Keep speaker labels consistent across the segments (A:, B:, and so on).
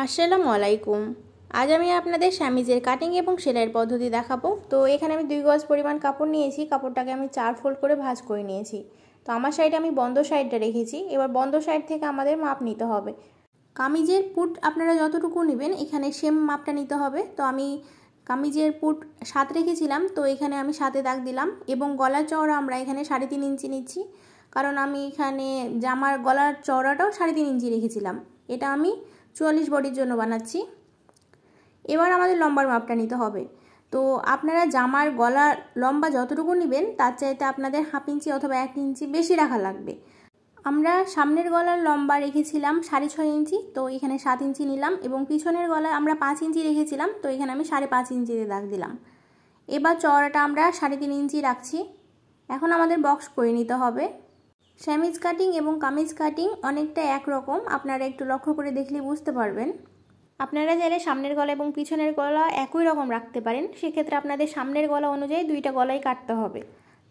A: আসসালামু আলাইকুম। আজ আমি আপনাদের স্যামিজের কাটিং এবং সেলাইয়ের পদ্ধতি দেখাবো। তো এখানে আমি 2 গজ পরিমাণ কাপড় নিয়েছি। কাপড়টাকে আমি 4 ফোল্ড করে ভাঁজ করে নিয়েছি। তো আমার সাইডে আমি বন্ধ সাইডটা রেখেছি। এবার বন্ধ সাইড থেকে আমাদের মাপ নিতে হবে। কামিজের পুট আপনারা যতটুকু নেবেন এখানে সেম মাপটা নিতে হবে। তো আমি কামিজের পুট 7 রেখেছিলাম, তো এখানে আমি 7-এ দাগ দিলাম এবং গলার চওড়া আমরা এখানে 3.5 ইঞ্চি নিচ্ছি, কারণ আমি এখানে জামার গলার চওড়াটাও 3.5 ইঞ্চি রেখেছিলাম। এটা আমি 44 বডির জন্য বানাচ্ছি। এবার আমাদের লম্বার মাপটা নিতে হবে। তো আপনারা জামার গলার লম্বা যতটুকু নেবেন তার চাইতে আপনাদের 1/2 ইঞ্চি অথবা 1 ইঞ্চি বেশি রাখা লাগবে। আমরা সামনের গলার লম্বা রেখেছিলাম 6.5 ইঞ্চি, তো এখানে 7 ইঞ্চি নিলাম এবং পিছনের গলায় আমরা 5 ইঞ্চি রেখেছিলাম, তো এখানে আমি 5.5 ইঞ্চিতে দাগ দিলাম। এবার চওড়াটা আমরা 3.5 ইঞ্চি রাখছি। এখন আমাদের বক্স করে নিতে হবে। স্যামিজ কাটিং এবং কামিজ কাটিং অনেকটা একরকম, আপনারা একটু লক্ষ্য করে দেখলে বুঝতে পারবেন। আপনারা চাইলে সামনের গলা এবং পিছনের গলা একই রকম রাখতে পারেন, সেক্ষেত্রে আপনাদের সামনের গলা অনুযায়ী 2টা গলাই কাটতে হবে।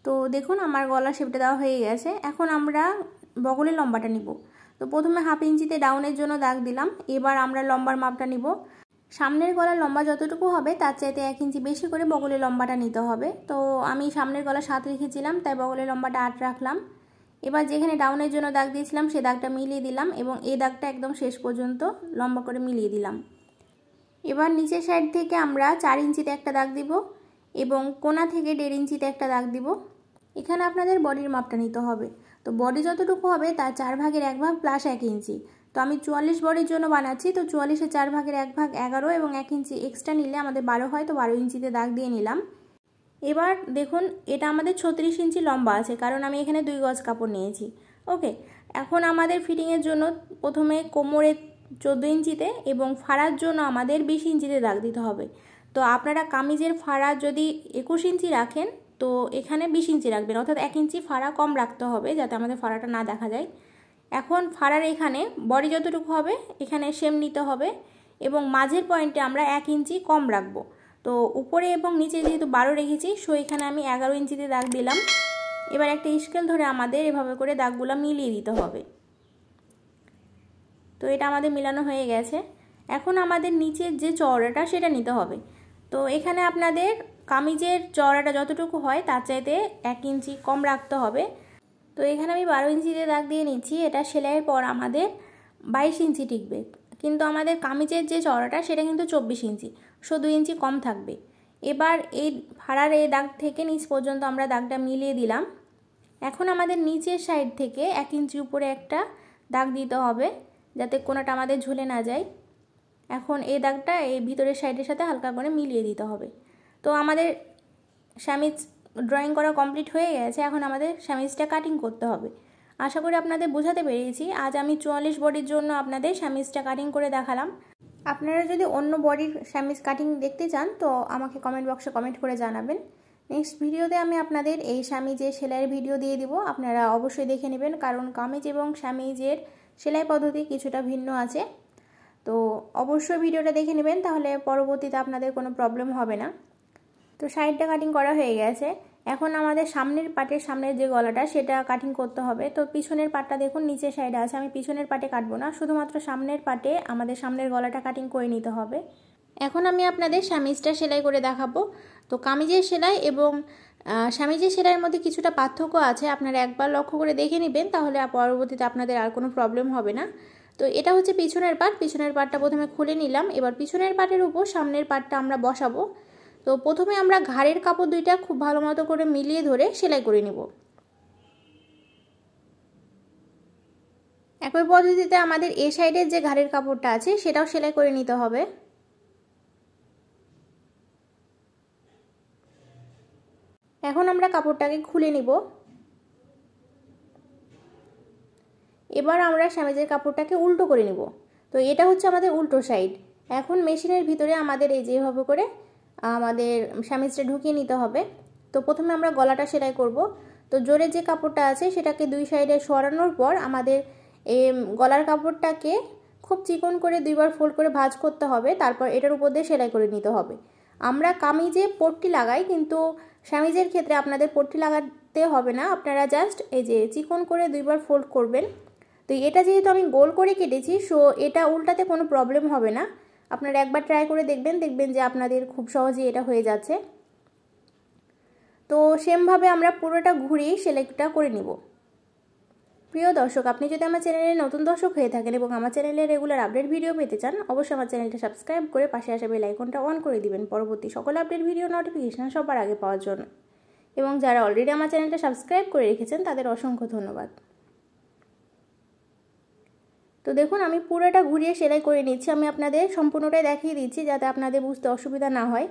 A: তো দেখুন আমার গলা শেপটা দেওয়া হয়ে গেছে। এখন আমরা বগলের লম্বাটা নিব। তো প্রথমে 1/2 ইঞ্চিতে ডাউনের জন্য দাগ দিলাম। এবার আমরা লম্বার মাপটা নিব। সামনের গলার লম্বা যতটুকু হবে তার চাইতে 1 ইঞ্চি বেশি করে বগলের লম্বাটা নিতে হবে। তো আমি সামনের গলা 7 রেখেছিলাম, তাই বগলের লম্বাটা 8 রাখলাম। এবার যেখানে ডাউনের জন্য দাগ দিয়েছিলাম সেই দাগটা মিলিয়ে দিলাম এবং এই দাগটা একদম শেষ পর্যন্ত লম্বা করে মিলিয়ে দিলাম। এবার নিচের সাইড থেকে আমরা 4 ইঞ্চিতে একটা দাগ দিব এবং কোণা থেকে 1.5 ইঞ্চিতে একটা দাগ দিব। এখানে আপনাদের বডির মাপটা নিতে হবে। তো বডি যতটুকু হবে তার 4 ভাগের 1 ভাগ প্লাস 1 ইঞ্চি। তো আমি 44 বডির জন্য বানাচ্ছি, তো 44-এর 4 ভাগের 1 ভাগ 11 এবং 1 ইঞ্চি এক্সট্রা নিলে আমাদের 12 হয়, তো 12 ইঞ্চিতে দাগ দিয়ে নিলাম। এবার দেখুন এটা আমাদের 36 ইঞ্চি লম্বা আছে, কারণ আমি এখানে 2 গজ কাপড় নিয়েছি। ওকে, এখন আমাদের ফিটিংয়ের জন্য প্রথমে কোমরে 14 ইঞ্চিতে এবং ফাড়ার জন্য আমাদের 20 ইঞ্চিতে দাগ দিতে হবে। তো আপনারা কামিজের ফাড়া যদি 21 ইঞ্চি রাখেন তো এখানে 20 ইঞ্চি রাখবেন, অর্থাৎ 1 ইঞ্চি ফাড়া কম রাখতে হবে যাতে আমাদের ফাড়াটা না দেখা যায়। এখন ফাড়ার এখানে বডি যতটুকু হবে এখানে সেম নিতে হবে এবং মাঝের পয়েন্টে আমরা 1 ইঞ্চি কম রাখবো। তো উপরে এবং নিচে যেহেতু 12 রেখেছি, সো এখানে আমি 11 ইঞ্চিতে দাগ দিলাম। এবার একটা স্কেল ধরে আমাদের এভাবে করে দাগগুলো মিলিয়ে দিতে হবে। তো এটা আমাদের মিলানো হয়ে গেছে। এখন আমাদের নিচের যে চওড়াটা সেটা নিতে হবে। তো এখানে আপনাদের কামিজের চওড়াটা যতটুকু হয় তার চাইতে 1 ইঞ্চি কম রাখতে হবে। তো এখানে আমি 12 ইঞ্চিতে দাগ দিয়ে নিচ্ছি। এটা সেলাইয়ের পর আমাদের 22 ইঞ্চি টিকবে, কিন্তু আমাদের কামিজের যে চওড়াটা সেটা কিন্তু 24 ইঞ্চি, সো 2 ইঞ্চি কম থাকবে। এবার এই ফাড়ার এই দাগ থেকে নিচ পর্যন্ত আমরা দাগটা মিলিয়ে দিলাম। এখন আমাদের নিচের সাইড থেকে 1 ইঞ্চি উপরে একটা দাগ দিতে হবে যাতে কোণাটা আমাদের ঝুলে না যায়। এখন এই দাগটা এই ভিতরের সাইডের সাথে হালকা করে মিলিয়ে দিতে হবে। তো আমাদের স্যামিজ ড্রয়িং করা কমপ্লিট হয়ে গেছে। এখন আমাদের স্যামিজটা কাটিং করতে হবে। আশা করি আপনাদের বোঝাতে পেরেছি। আজ আমি 44 বডির জন্য আপনাদের স্যামিজটা কাটিং করে দেখালাম। আপনারা যদি অন্য বডির স্যামিজ কাটিং দেখতে চান তো আমাকে কমেন্ট বক্সে কমেন্ট করে জানাবেন। নেক্সট ভিডিওতে আমি আপনাদের এই স্যামিজের সেলাইয়ের ভিডিও দিয়ে দিব, আপনারা অবশ্যই দেখে নেবেন, কারণ কামিজ এবং স্যামিজের সেলাই পদ্ধতি কিছুটা ভিন্ন আছে। তো অবশ্যই ভিডিওটা দেখে নেবেন, তাহলে পরবর্তীতে আপনাদের কোনো প্রবলেম হবে না। তো সাইডটা কাটিং করা হয়ে গেছে। এখন আমাদের সামনের পাটের সামনের যে গলাটা সেটা কাটিং করতে হবে। তো পিছনের পাটটা দেখুন নিচের সাইডে আছে, আমি পিছনের পাটে কাটবো না, শুধুমাত্র সামনের পাটে আমাদের সামনের গলাটা কাটিং করে নিতে হবে। এখন আমি আপনাদের স্যামিজটা সেলাই করে দেখাবো। তো কামিজের সেলাই এবং স্যামিজের সেলাইয়ের মধ্যে কিছুটা পার্থক্য আছে, আপনারা একবার লক্ষ্য করে দেখে নেবেন, তাহলে পরবর্তীতে আপনাদের আর কোনো প্রবলেম হবে না। তো এটা হচ্ছে পিছনের পাট। পিছনের পাটটা প্রথমে খুলে নিলাম। এবার পিছনের পাটের উপর সামনের পাটটা আমরা বসাবো। তো প্রথমে আমরা ঘাড়ের কাপড় দুইটা খুব ভালো মতো করে মিলিয়ে ধরে সেলাই করে নিব। একই পদ্ধতিতে আমাদের এই সাইডের যে ঘাড়ের কাপড়টা আছে সেটাও সেলাই করে নিতে হবে। এখন আমরা কাপড়টাকে খুলে নিব। এবার আমরা স্যামিজের কাপড়টাকে উল্টো করে নিব। তো এটা হচ্ছে আমাদের উল্টো সাইড। এখন মেশিনের ভিতরে আমাদের এই যেভাবে করে আমাদের স্যামিজটা ঢুকিয়ে নিতে হবে। তো প্রথমে আমরা গলাটা সেলাই করব। তো জোরে যে কাপড়টা আছে সেটাকে 2 সাইডে সরানোর পর আমাদের এই গলার কাপড়টাকে খুব চিকন করে 2বার ফোল্ড করে ভাঁজ করতে হবে, তারপর এটার উপর দিয়ে সেলাই করে নিতে হবে। আমরা কামিজে পট্টি লাগাই, কিন্তু স্যামিজের ক্ষেত্রে আপনাদের পট্টি লাগাতে হবে না, আপনারা জাস্ট এই যে চিকন করে 2বার ফোল্ড করবেন। তো এটা যেহেতু আমি গোল করে কেটেছি, সো এটা উল্টাতে কোনো প্রবলেম হবে না। আপনারা একবার ট্রাই করে দেখবেন যে আপনাদের খুব সহজেই এটা হয়ে যাচ্ছে। তো সেমভাবে আমরা পুরোটা ঘুরিয়ে সেলাইটা করে নিব। প্রিয় দর্শক, আপনি যদি আমার চ্যানেলে নতুন দর্শক হয়ে থাকেন এবং আমার চ্যানেলে রেগুলার আপডেট ভিডিও পেতে চান, অবশ্যই আমার চ্যানেলটা সাবস্ক্রাইব করে পাশে আসা বেল আইকনটা অন করে দিবেন পরবর্তী সকল আপডেট ভিডিও নোটিফিকেশন সবার আগে পাওয়ার জন্য। এবং যারা অলরেডি আমার চ্যানেলটা সাবস্ক্রাইব করে রেখেছেন তাদের অসংখ্য ধন্যবাদ। তো দেখুন আমি পুরোটা ঘুরিয়ে সেলাই করে নিচ্ছি। আমি আপনাদের সম্পূর্ণটাই দেখিয়ে দিচ্ছি যাতে আপনাদের বুঝতে অসুবিধা না হয়।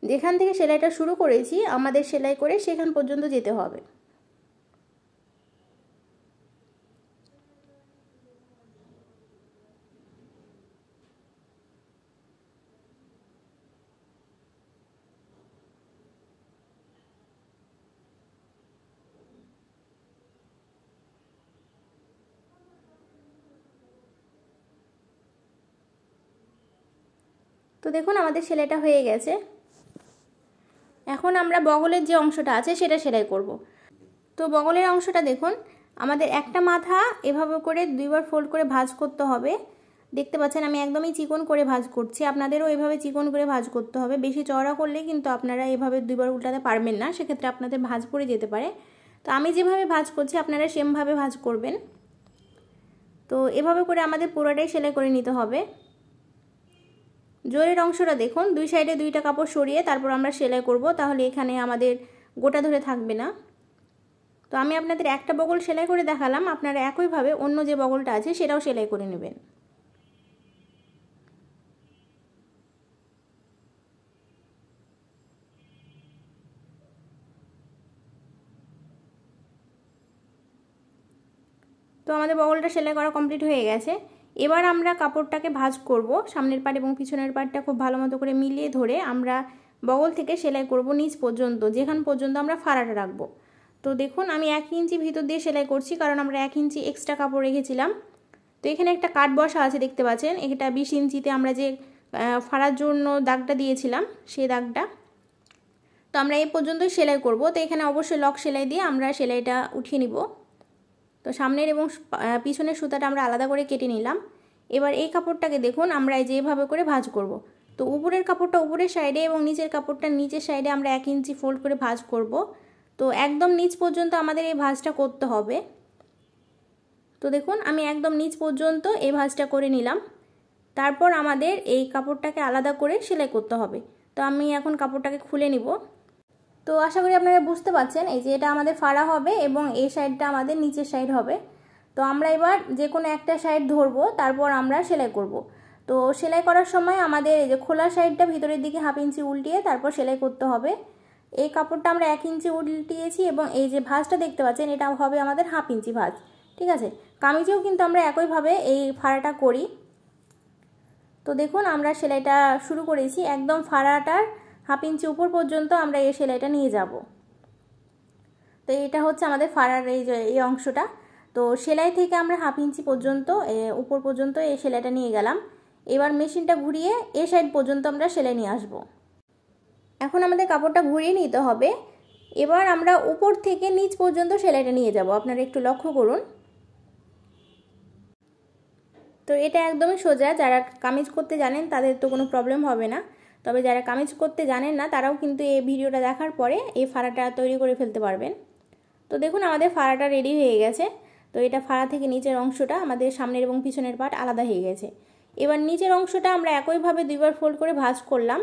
A: যেখান থেকে সেলাইটা শুরু করেছি আমাদের সেলাই করে সেখান পর্যন্ত যেতে হবে। তো দেখুন আমাদের সেলাইটা হয়ে গেছে। এখন আমরা বগলের যে অংশটা আছে সেটা সেলাই করব। তো বগলের অংশটা দেখুন আমাদের একটা মাথা এভাবে করে দুইবার ফোল্ড করে ভাঁজ করতে হবে। দেখতে পাচ্ছেন আমি একদমই চিকন করে ভাঁজ করছি, আপনাদেরও এভাবে চিকন করে ভাঁজ করতে হবে। বেশি চওড়া করলে কিন্তু আপনারা এভাবে দুইবার উল্টাতে পারবেন না, সেক্ষেত্রে আপনাদের ভাঁজ পড়ে যেতে পারে। তো আমি যেভাবে ভাঁজ করছি আপনারা সেমভাবে ভাঁজ করবেন। তো এভাবে করে আমাদের পুরোটাই সেলাই করে নিতে হবে। জোরের অংশটা দেখুন দুই সাইডে দুইটা কাপড় সরিয়ে তারপর আমরা সেলাই করব, তাহলে এখানে আমাদের গোটা ধরে থাকবে না। তো আমি আপনাদের একটা বগল সেলাই করে দেখালাম, আপনারা একইভাবে অন্য যে বগলটা আছে সেটাও সেলাই করে নেবেন। তো আমাদের বগলটা সেলাই করা কমপ্লিট হয়ে গেছে। এবার আমরা কাপড়টাকে ভাঁজ করব। সামনের পাট এবং পিছনের পাটটা খুব ভালো মতো করে মিলিয়ে ধরে আমরা বগল থেকে সেলাই করব নিচ পর্যন্ত, যেখান পর্যন্ত আমরা ফাড়াটা রাখবো। তো দেখুন আমি 1 ইঞ্চি ভিতর দিয়ে সেলাই করছি, কারণ আমরা 1 ইঞ্চি এক্সট্রা কাপড় রেখেছিলাম। তো এখানে একটা কাট বসা আছে দেখতে পাচ্ছেন, এটা 20 ইঞ্চিতে আমরা যে ফাড়ার জন্য দাগটা দিয়েছিলাম সেই দাগটা। তো আমরা এই পর্যন্তই সেলাই করব। তো এখানে অবশ্যই লক সেলাই দিয়ে আমরা সেলাইটা উঠিয়ে নিব। তো সামনের এবং পিছনের সুতাটা আমরা আলাদা করে কেটে নিলাম। এবার এই কাপড়টাকে দেখুন আমরা যেভাবে করে ভাঁজ করব। তো উপরের কাপড়টা উপরের সাইডে এবং নিচের কাপড়টা নিচের সাইডে আমরা 1 ইঞ্চি ফোল্ড করে ভাঁজ করব। তো একদম নিচ পর্যন্ত আমাদের এই ভাঁজটা করতে হবে। তো দেখুন আমি একদম নিচ পর্যন্ত এই ভাঁজটা করে নিলাম। তারপর আমাদের এই কাপড়টাকে আলাদা করে সেলাই করতে হবে। তো আমি এখন কাপড়টাকে খুলে নিব। তো আশা করি আপনারা বুঝতে পারছেন, এই যে এটা আমাদের ফাড়া হবে এবং এই সাইডটা আমাদের নিচের সাইড হবে। তো আমরা এবার যে কোনো একটা সাইড ধরবো, তারপর আমরা সেলাই করব। তো সেলাই করার সময় আমাদের এই যে খোলা সাইডটা ভিতরের দিকে 1/2 ইঞ্চি উল্টিয়ে তারপর সেলাই করতে হবে। এই কাপড়টা আমরা 1 ইঞ্চি উল্টিয়েছি এবং এই যে ভাঁজটা দেখতে পাচ্ছেন এটা হবে আমাদের 1/2 ইঞ্চি ভাঁজ, ঠিক আছে। কামিজেও কিন্তু আমরা একইভাবে এই ফাড়াটা করি। তো দেখুন আমরা সেলাইটা শুরু করেছি, একদম ফাড়াটার 1/2 ইঞ্চি উপর পর্যন্ত আমরা এই সেলাইটা নিয়ে যাব। তো এটা হচ্ছে আমাদের ফাড়ার এই অংশটা। তো সেলাই থেকে আমরা 1/2 ইঞ্চি পর্যন্ত উপর পর্যন্ত এই সেলাইটা নিয়ে গেলাম। এবার মেশিনটা ঘুরিয়ে এই সাইড পর্যন্ত আমরা সেলাই নিয়ে আসব। এখন আমাদের কাপড়টা ঘুরিয়ে নিতে হবে। এবার আমরা উপর থেকে নিচ পর্যন্ত সেলাইটা নিয়ে যাব, আপনারা একটু লক্ষ্য করুন। তো এটা একদমই সোজা, যারা কামিজ করতে জানেন তাদের তো কোনো প্রবলেম হবে না। তবে যারা কামিজ করতে জানেন না তারাও কিন্তু এই ভিডিওটা দেখার পরে এই ফাড়াটা তৈরি করে ফেলতে পারবেন। তো দেখুন আমাদের ফাড়াটা রেডি হয়ে গেছে। তো এটা ফাড়া থেকে নিচের অংশটা আমাদের সামনের এবং পিছনের পাট আলাদা হয়ে গেছে। এবার নিচের অংশটা আমরা একইভাবে দুইবার ফোল্ড করে ভাঁজ করলাম।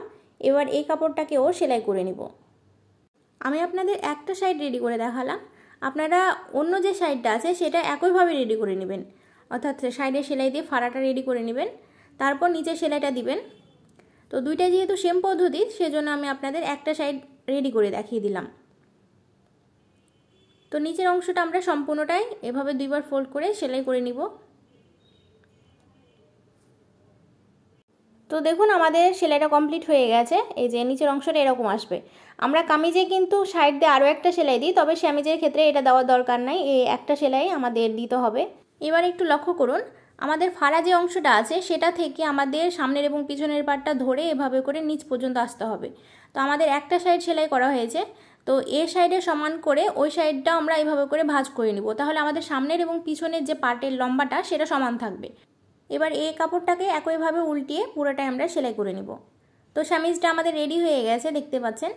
A: এবার এই কাপড়টাকেও সেলাই করে নিব। আমি আপনাদের একটা সাইড রেডি করে দেখালাম, আপনারা অন্য যে সাইডটা আছে সেটা একইভাবে রেডি করে নেবেন, অর্থাৎ সাইডে সেলাই দিয়ে ফাড়াটা রেডি করে নেবেন, তারপর নিচে সেলাইটা দিবেন। তো দুইটা যেহেতু সেম পদ্ধতি সেজন্য আমি আপনাদের একটা সাইড রেডি করে দেখিয়ে দিলাম। তো নিচের অংশটা আমরা সম্পূর্ণটাই এভাবে দুইবার ফোল্ড করে সেলাই করে নিব। তো দেখুন আমাদের সেলাইটা কমপ্লিট হয়ে গেছে। এই যে নিচের অংশটা এরকম আসবে। আমরা কামিজে কিন্তু সাইড দিয়ে আরও একটা সেলাই দিই, তবে স্যামিজের ক্ষেত্রে এটা দেওয়ার দরকার নাই, এই একটা সেলাই আমাদের দিতে হবে। এবার একটু লক্ষ্য করুন, আমাদের ফাড়া যে অংশটা আছে সেটা থেকে আমাদের সামনের এবং পিছনের পাটটা ধরে এভাবে করে নিচ পর্যন্ত আসতে হবে। তো আমাদের একটা সাইড সেলাই করা হয়েছে। তো এ সাইডে সমান করে ওই সাইডটা আমরা এইভাবে করে ভাঁজ করে নিব, তাহলে আমাদের সামনের এবং পিছনের যে পার্টের লম্বাটা সেটা সমান থাকবে। এবার এই কাপড়টাকে একইভাবে উল্টিয়ে পুরোটাই আমরা সেলাই করে নিব। তো সামিজটা আমাদের রেডি হয়ে গেছে, দেখতে পাচ্ছেন।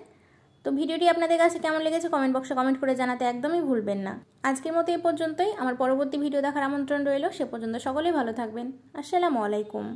A: তো ভিডিওটি আপনাদের কাছে কেমন লেগেছে কমেন্ট বক্সে কমেন্ট করে জানাতে একদমই ভুলবেন না। আজকের মতো এই পর্যন্তই। আমার পরবর্তী ভিডিও দেখার আমন্ত্রণ রইল। সে পর্যন্ত সকলেই ভালো থাকবেন। আসসালামু আলাইকুম।